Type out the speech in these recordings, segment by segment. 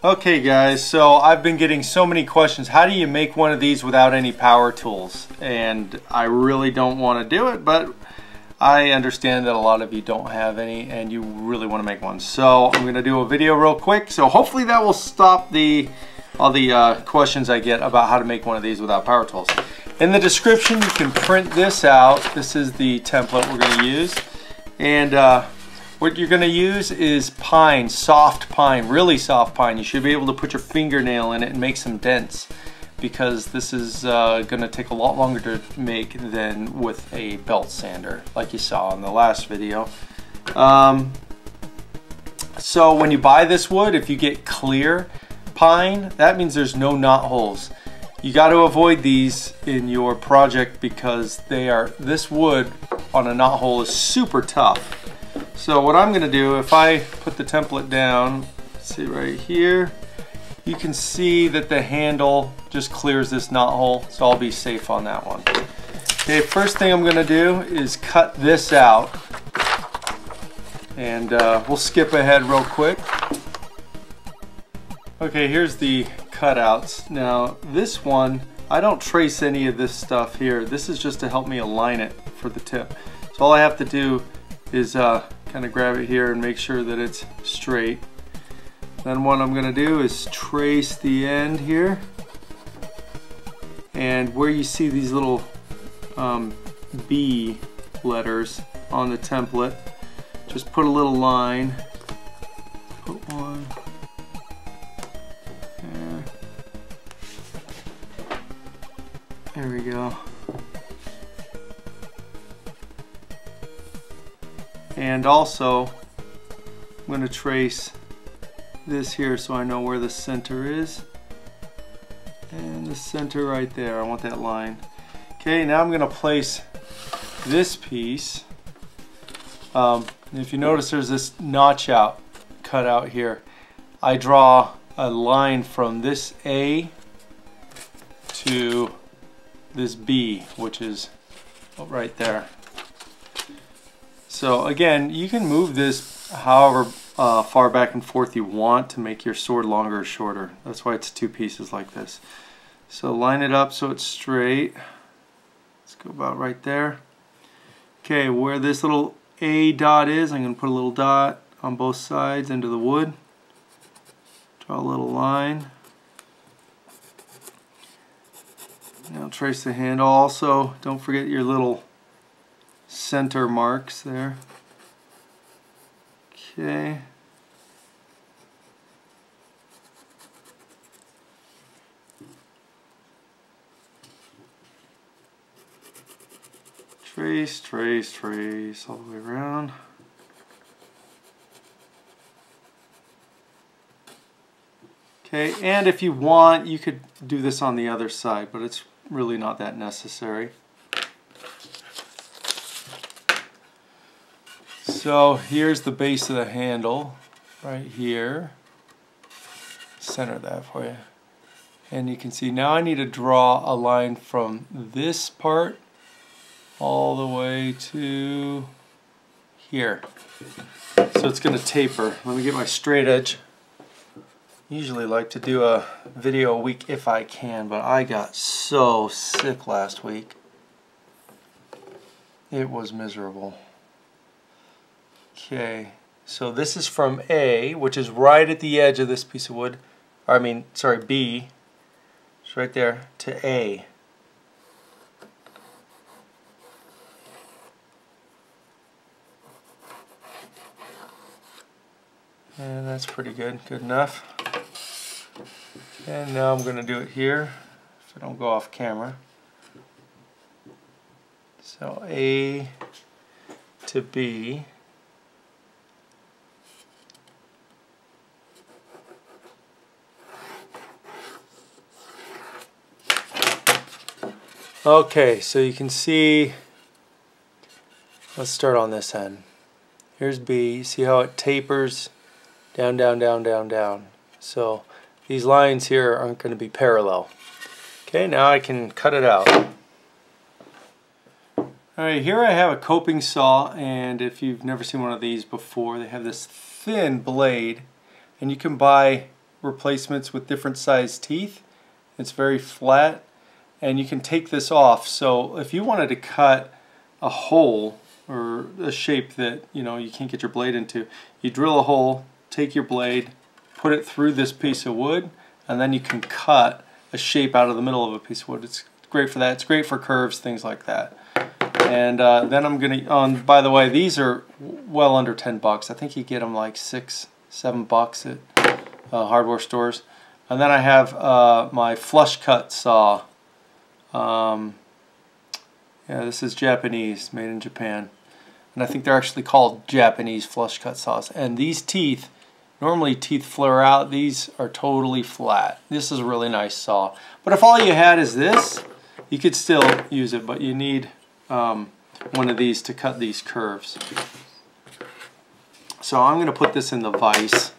Okay guys, so I've been getting so many questions. How do you make one of these without any power tools? And I really don't want to do it, but I understand that a lot of you don't have any and you really want to make one. So I'm going to do a video real quick. So hopefully that will stop all the questions I get about how to make one of these without power tools. In the description you can print this out. This is the template we're going to use. And what you're going to use is pine, soft pine, really soft pine. You should be able to put your fingernail in it and make some dents, because this is going to take a lot longer to make than with a belt sander like you saw in the last video. So when you buy this wood, if you get clear pine, that means there's no knot holes. You got to avoid these in your project because this wood on a knot hole is super tough. So what I'm going to do, if I put the template down, see right here, you can see that the handle just clears this knot hole, so I'll be safe on that one. Okay, first thing I'm going to do is cut this out, and we'll skip ahead real quick. Okay, here's the cutouts. Now this one, I don't trace any of this stuff here. This is just to help me align it for the tip. So all I have to do is kind of grab it here and make sure that it's straight. Then what I'm going to do is trace the end here, and where you see these little B letters on the template, just put a little line. Put one there. There we go. And also, I'm going to trace this here so I know where the center is. And the center right there, I want that line. Okay, now I'm going to place this piece. If you notice, there's this notch cut out here. I draw a line from this A to this B, which is right there. So again, you can move this however far back and forth you want to make your sword longer or shorter. That's why it's two pieces like this. So line it up so it's straight. Let's go about right there. Okay, where this little A dot is, I'm going to put a little dot on both sides into the wood. Draw a little line. Now trace the handle. Also, don't forget your little center marks there. Okay. Trace, trace, trace all the way around. Okay, and if you want, you could do this on the other side, but it's really not that necessary. So here's the base of the handle right here. Center that for you. And you can see now I need to draw a line from this part all the way to here. So it's going to taper. Let me get my straight edge. Usually like to do a video a week if I can, but I got so sick last week. It was miserable. Okay, so this is from A, which is right at the edge of this piece of wood. B. It's right there to A. And that's pretty good, good enough. And now I'm going to do it here, so I don't go off camera. So A to B. Okay, so you can see, let's start on this end. Here's B. See how it tapers down, down, down, down, down. So these lines here aren't going to be parallel. Okay, now I can cut it out. Alright, here I have a coping saw, and if you've never seen one of these before, they have this thin blade, and you can buy replacements with different size teeth. It's very flat, and you can take this off. So if you wanted to cut a hole or a shape that you can't get your blade into, you drill a hole, take your blade, put it through this piece of wood, and then you can cut a shape out of the middle of a piece of wood. It's great for that. It's great for curves, things like that. And then I'm gonna, by the way, these are well under 10 bucks. I think you get them like $6, $7 at hardware stores. And then I have my flush cut saw. Yeah, this is Japanese, made in Japan. And I think they're actually called Japanese flush cut saws. And these teeth, normally teeth flare out. These are totally flat. This is a really nice saw. But if all you had is this, you could still use it, but you need one of these to cut these curves. So I'm going to put this in the vise.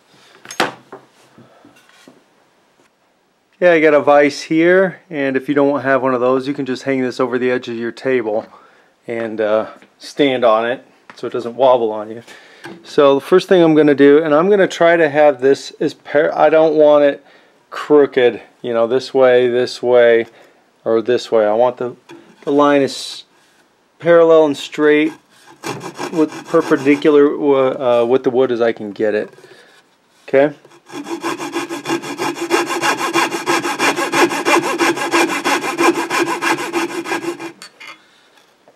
Yeah, I got a vise here, and if you don't have one of those, you can just hang this over the edge of your table and stand on it so it doesn't wobble on you. So the first thing I'm going to do, and I'm going to try to have this as I don't want it crooked, this way, or this way. I want the line as parallel and straight with perpendicular with the wood as I can get it. Okay.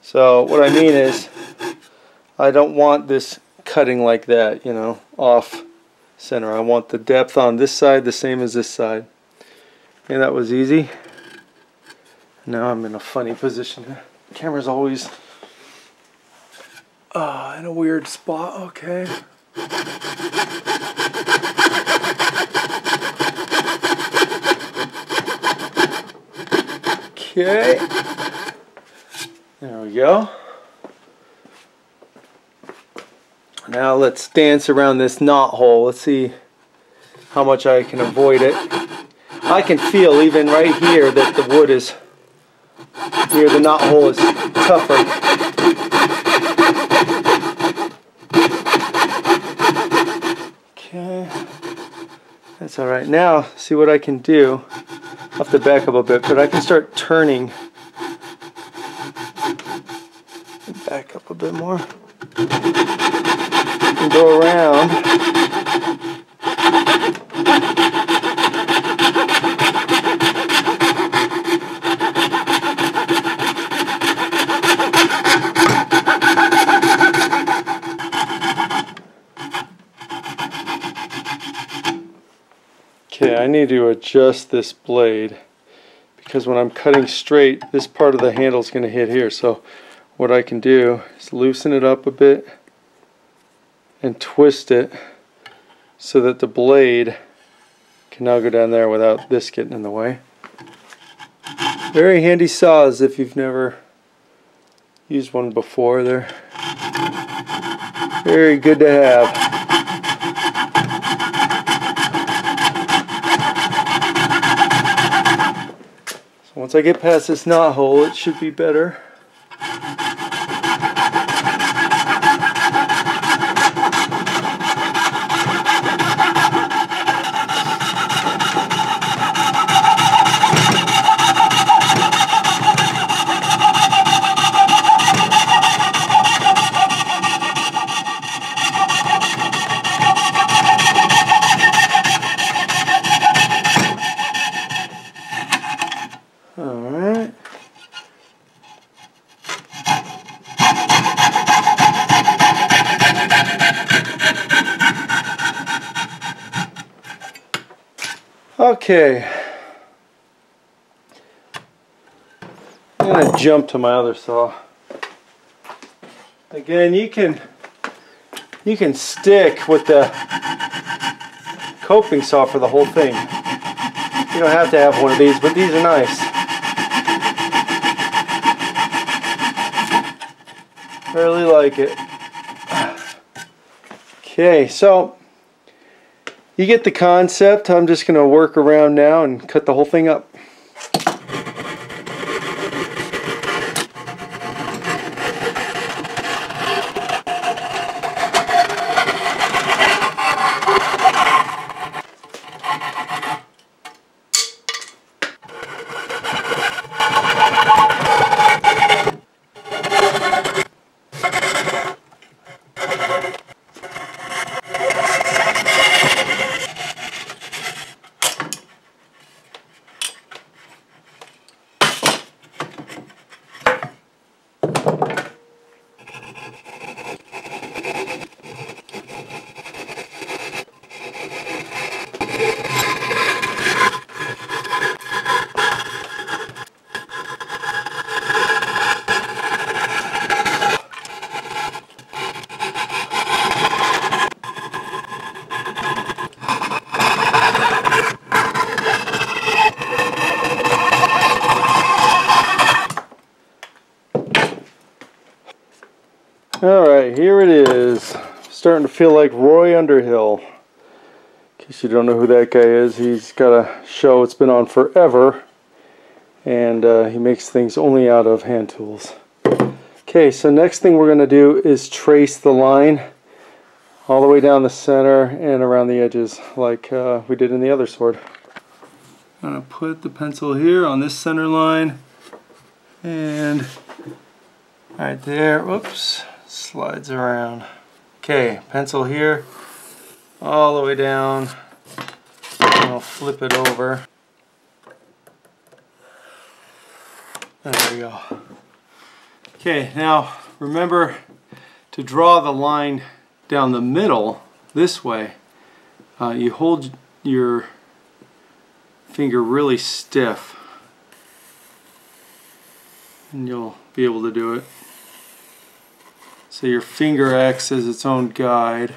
So what I mean is, I don't want this cutting like that, off center. I want the depth on this side the same as this side. And that was easy. Now I'm in a funny position. The camera's always in a weird spot. Okay. Okay. There we go. Now let's dance around this knot hole. Let's see how much I can avoid it. I can feel even right here that the wood is, here the knot hole is tougher. Okay. That's alright. Now, see what I can do. I'll have to back up a bit, but I can start turning. Back up a bit more. And go around. Okay, I need to adjust this blade because when I'm cutting straight, this part of the handle is going to hit here. So what I can do is loosen it up a bit and twist it so that the blade can now go down there without this getting in the way. Very handy saws if you've never used one before. They're very good to have. So once I get past this knot hole, it should be better. Alright. Okay. I'm going to jump to my other saw. Again, you can stick with the coping saw for the whole thing. You don't have to have one of these, but these are nice. I really like it. Okay, so you get the concept. I'm just going to work around now and cut the whole thing up. is starting to feel like Roy Underhill. In case you don't know who that guy is, he's got a show, it's been on forever, and he makes things only out of hand tools. Okay, so next thing we're going to do is trace the line all the way down the center and around the edges like we did in the other sword. I'm going to put the pencil here on this center line, and right there, whoops, slides around. Okay, pencil here, all the way down, and I'll flip it over. There we go. Okay, now remember to draw the line down the middle this way. You hold your finger really stiff, and you'll be able to do it. So your finger acts as its own guide.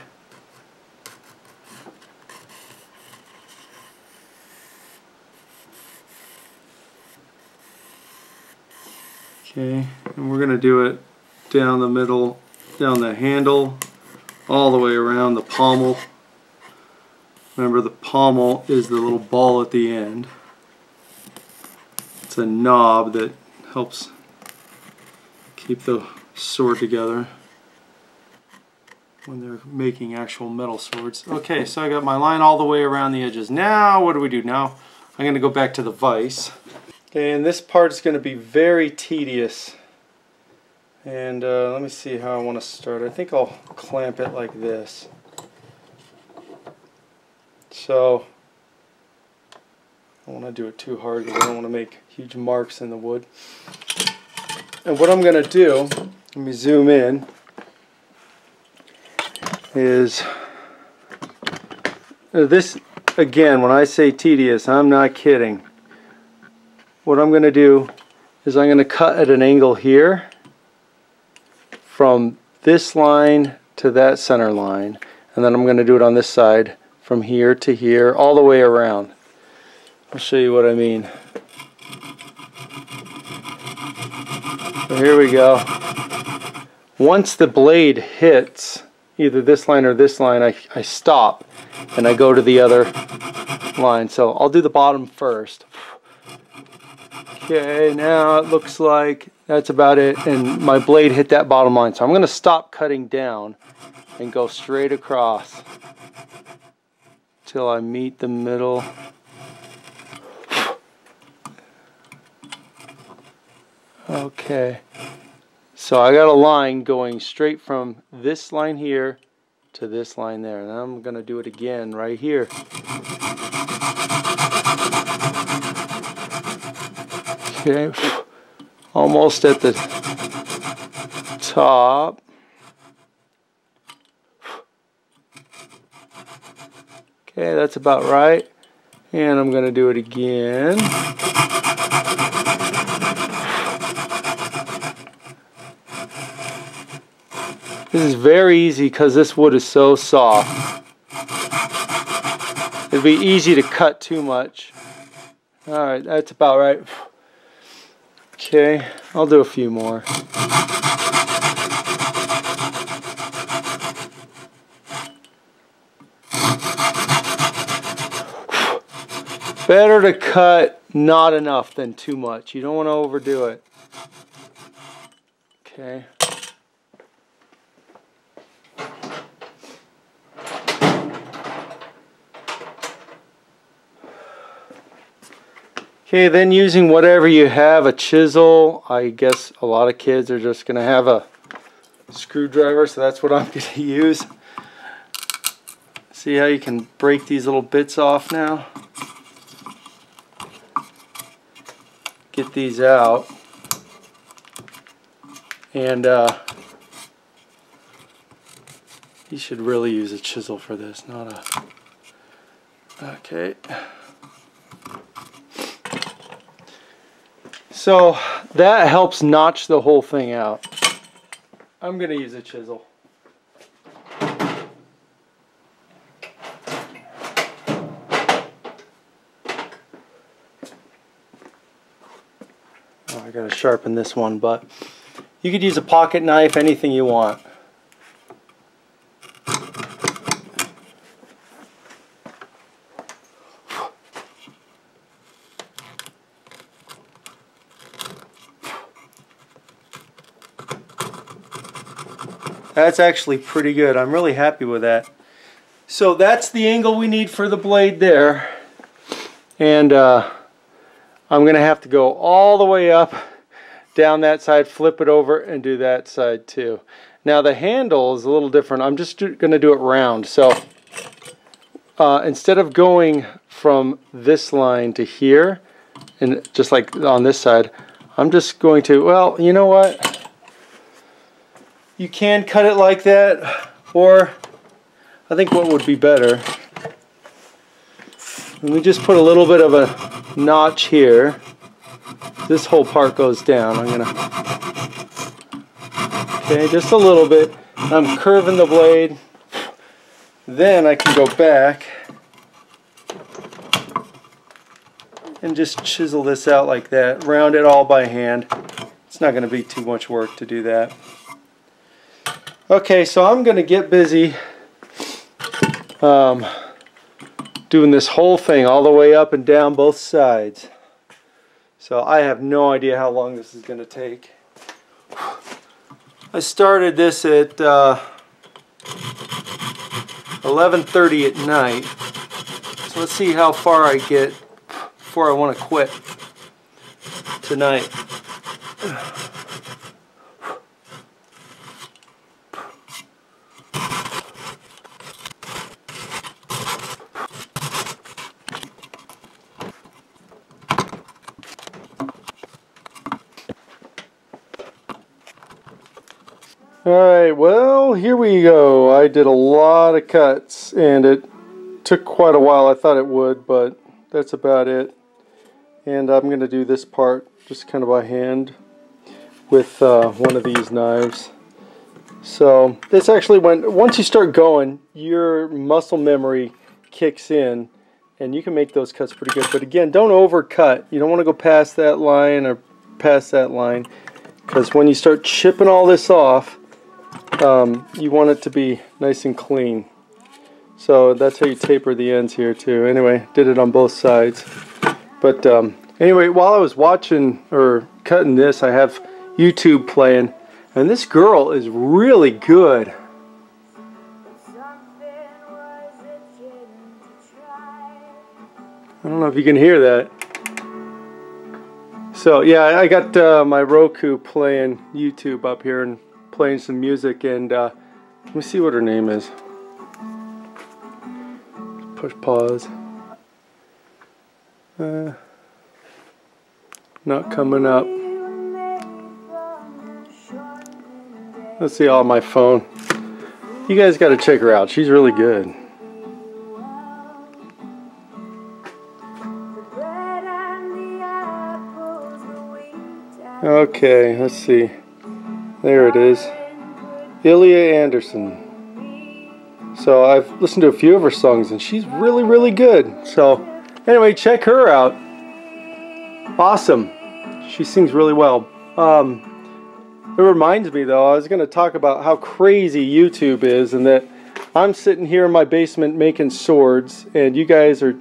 Okay, and we're going to do it down the middle, down the handle, all the way around the pommel. Remember, the pommel is the little ball at the end. It's a knob that helps keep the sword together when they're making actual metal swords. Okay, so I got my line all the way around the edges. Now what do we do? Now I'm going to go back to the vise. Okay, and this part is going to be very tedious. And let me see how I want to start. I think I'll clamp it like this. So I don't want to do it too hard because I don't want to make huge marks in the wood. And what I'm going to do, let me zoom in, is this, again, when I say tedious, I'm not kidding. What I'm going to do is I'm going to cut at an angle here from this line to that center line, and then I'm going to do it on this side from here to here, all the way around. I'll show you what I mean. So here we go. Once the blade hits either this line or this line, I stop and I go to the other line. So I'll do the bottom first. Okay, now it looks like that's about it, and my blade hit that bottom line. So I'm going to stop cutting down and go straight across till I meet the middle. Okay, so I got a line going straight from this line here to this line there, and I'm going to do it again right here. Okay, almost at the top. Okay, that's about right, and I'm going to do it again. This is very easy because this wood is so soft. It'd be easy to cut too much. Alright, that's about right. Okay, I'll do a few more. Better to cut not enough than too much. You don't want to overdo it. Okay. Okay, then using whatever you have, a chisel. I guess a lot of kids are just going to have a screwdriver, so that's what I'm going to use. See how you can break these little bits off now? Get these out. And you should really use a chisel for this, not a... Okay. So that helps notch the whole thing out. I'm going to use a chisel. Oh, I got to sharpen this one, but you could use a pocket knife, anything you want. That's actually pretty good. I'm really happy with that. So that's the angle we need for the blade there. And I'm going to have to go all the way up, down that side, flip it over, and do that side too. Now the handle is a little different. I'm just going to do it round. So instead of going from this line to here, and just like on this side, I'm just going to, well, you know what? You can cut it like that, or I think what would be better, let me just put a little bit of a notch here. This whole part goes down. I'm gonna, okay, just a little bit. I'm curving the blade. Then I can go back and just chisel this out like that. Round it all by hand. It's not going to be too much work to do that. Okay, so I'm going to get busy doing this whole thing all the way up and down both sides. So I have no idea how long this is going to take. I started this at 11:30 at night. So let's see how far I get before I want to quit tonight. Alright, well, here we go. I did a lot of cuts and it took quite a while. I thought it would, but that's about it. And I'm going to do this part just kind of by hand with one of these knives. So this actually, once you start going, your muscle memory kicks in and you can make those cuts pretty good. But again, don't overcut. You don't want to go past that line or past that line, because when you start chipping all this off, you want it to be nice and clean. So that's how you taper the ends here too. Anyway, did it on both sides. But anyway, while I was watching or cutting this, I have YouTube playing, and this girl is really good. I don't know if you can hear that. So yeah, I got my Roku playing YouTube up here and playing some music, and let me see what her name is. Push pause. Not coming up. Let's see, on my phone. You guys got to check her out. She's really good. Okay, let's see. There it is. Ilya Anderson. So I've listened to a few of her songs and she's really, really good. So anyway, check her out. Awesome. She sings really well. It reminds me though, I was going to talk about how crazy YouTube is, and that I'm sitting here in my basement making swords and you guys are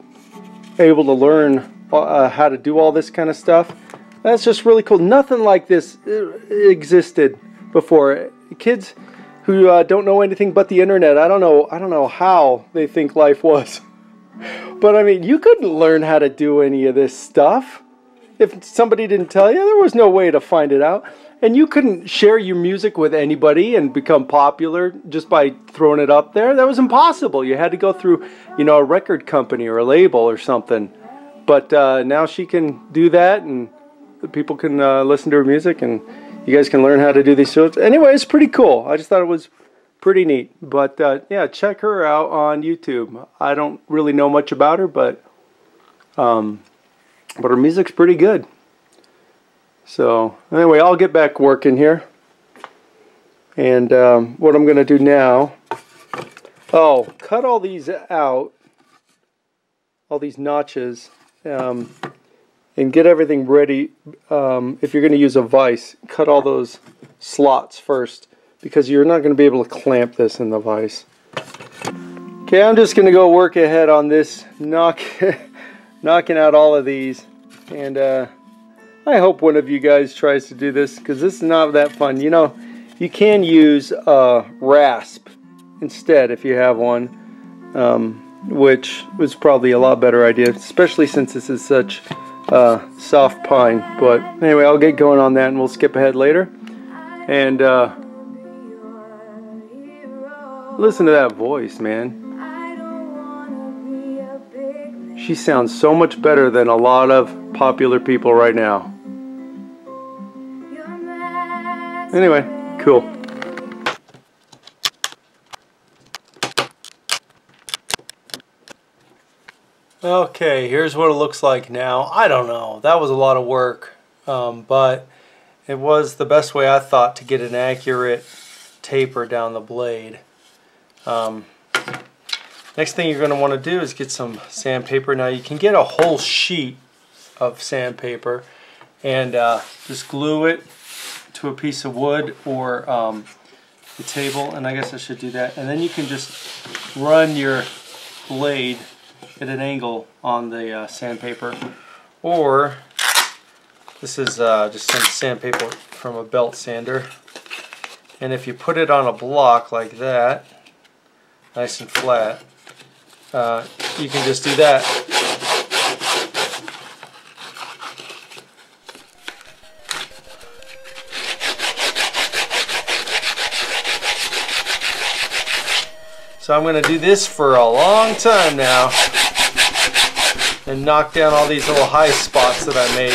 able to learn how to do all this kind of stuff. That's just really cool. Nothing like this existed before. Kids who don't know anything but the internet, I don't know how they think life was. But I mean, you couldn't learn how to do any of this stuff if somebody didn't tell you. There was no way to find it out. And you couldn't share your music with anybody and become popular just by throwing it up there. That was impossible. You had to go through, you know, a record company or a label or something. But now she can do that, and people can listen to her music, and you guys can learn how to do these swords. Anyway, it's pretty cool. I just thought it was pretty neat. But yeah, check her out on YouTube. I don't really know much about her, but her music's pretty good. So anyway, I'll get back working here. And what I'm going to do now, cut all these out, all these notches, and get everything ready. If you're going to use a vise, cut all those slots first, because you're not going to be able to clamp this in the vise. Okay, I'm just going to go work ahead on this, knocking out all of these. And I hope one of you guys tries to do this, because this is not that fun. You know, You can use a rasp instead if you have one, which was probably a lot better idea, especially since this is such soft pine. But anyway, I'll get going on that and we'll skip ahead later. And listen to that voice, man. She sounds so much better than a lot of popular people right now. Anyway, cool. Okay, here's what it looks like now. I don't know, that was a lot of work, but it was the best way I thought to get an accurate taper down the blade. Next thing you're going to want to do is get some sandpaper. Now you can get a whole sheet of sandpaper and just glue it to a piece of wood or the table, and I guess I should do that. And then you can just run your blade at an angle on the sandpaper, or this is just some sandpaper from a belt sander, and if you put it on a block like that, nice and flat, you can just do that. So I'm going to do this for a long time now and knock down all these little high spots that I made.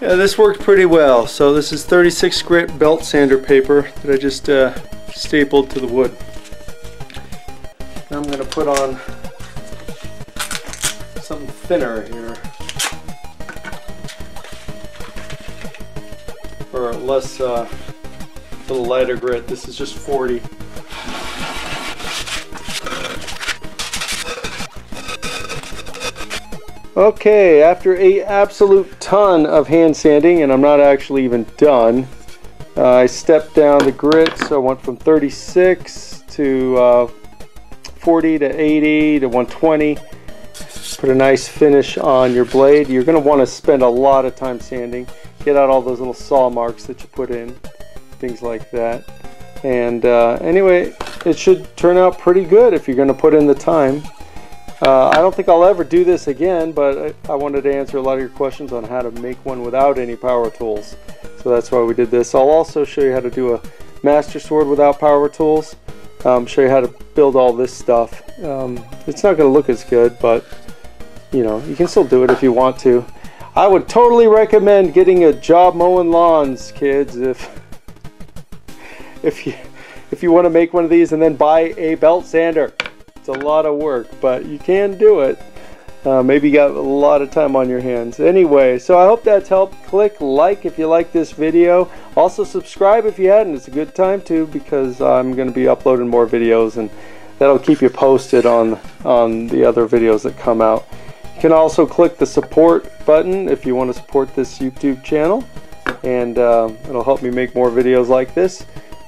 Yeah, this worked pretty well. So this is 36 grit belt sander paper that I just stapled to the wood. Now I'm going to put on something thinner here, or less, a little lighter grit. This is just 40. Okay, after an absolute ton of hand sanding, and I'm not actually even done, I stepped down the grit, so I went from 36 to 40 to 80 to 120. Put a nice finish on your blade. You're going to want to spend a lot of time sanding. Get out all those little saw marks that you put in, things like that. And anyway, it should turn out pretty good if you're going to put in the time. I don't think I'll ever do this again, but I wanted to answer a lot of your questions on how to make one without any power tools. So that's why we did this. I'll also show you how to do a master sword without power tools. Show you how to build all this stuff. It's not going to look as good, but you know, you can still do it if you want to. I would totally recommend getting a job mowing lawns, kids, if you want to make one of these, and then buy a belt sander. It's a lot of work, but you can do it. Maybe you got a lot of time on your hands. Anyway, so I hope that's helped. Click like if you like this video. Also subscribe if you hadn't. It's a good time to, because I'm going to be uploading more videos, and that'll keep you posted on the other videos that come out. You can also click the support button if you want to support this YouTube channel, and it'll help me make more videos like this.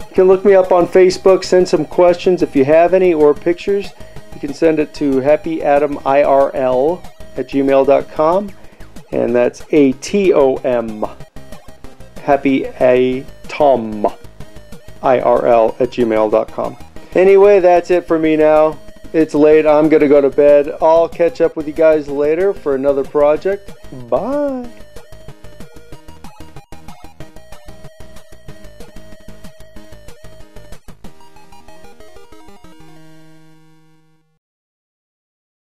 You can look me up on Facebook, send some questions if you have any, or pictures. You can send it to happyatomIRL@gmail.com, and that's ATOM, happyatomIRL@gmail.com. Anyway, that's it for me now. It's late. I'm going to go to bed. I'll catch up with you guys later for another project. Bye.